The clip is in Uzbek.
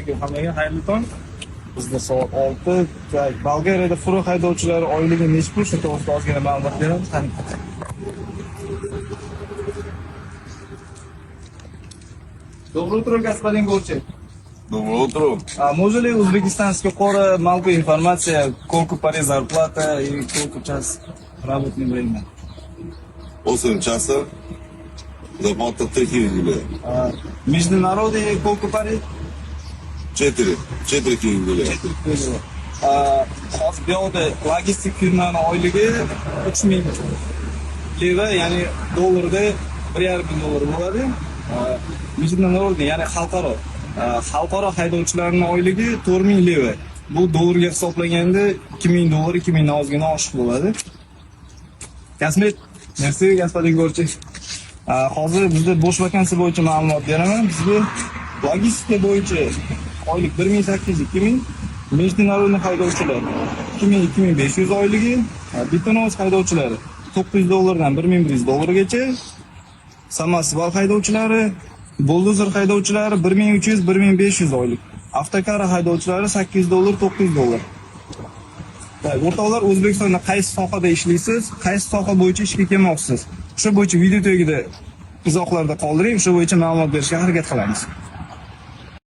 Assalomu alaykum hammaga, xayrli tong. Bizda soat 6. Bolgariyada furo haydovchilari oyligi necha pul? Shu to'g'risida ozgina ma'lumot beramiz. Доброе утро, господин Горчик. Доброе утро. Можно ли узбекистанская пора малку информация, сколько пари зарплата и сколько час работное время? 8 часа. Зарплата 3000 лет. Международные сколько пари? 4000 лет. Hozir bu yoqda logistik firmani oyligi 3000 lira, ya'ni dollarda 1,5 ming dollar bo'ladi. Международный, ya'ni xalqaro haydovchilarning oyligi 4000 lira. Bu dollarga hisoblaganda 2000 dollar, 2000 dan ozgina oshiq bo'ladi. Kasmet, merci господин Горчик. Hozir bizda bo'sh vakansiya bo'yicha ma'lumot beraman. Bizga logistika bo'yicha oylik 1800-2000, международный haydovchilar 2000-2500 oyligi, betonoz haydovchilari 900 dollardan 1100 dollargacha, samosyval haydovchilari, buldozer haydovchilari 1300-1500 oylik, avtokar haydovchilari 800 dollar, 900 dollar. O'rtoqlar, O'zbekistonda qaysi sohada ishlaysiz, qaysi soha bo'yicha ishga kelmoqchisiz? Shu bo'yicha video tagida izohlarda qoldiring, shu bo'yicha ma'lumot berishga harakat qilamiz.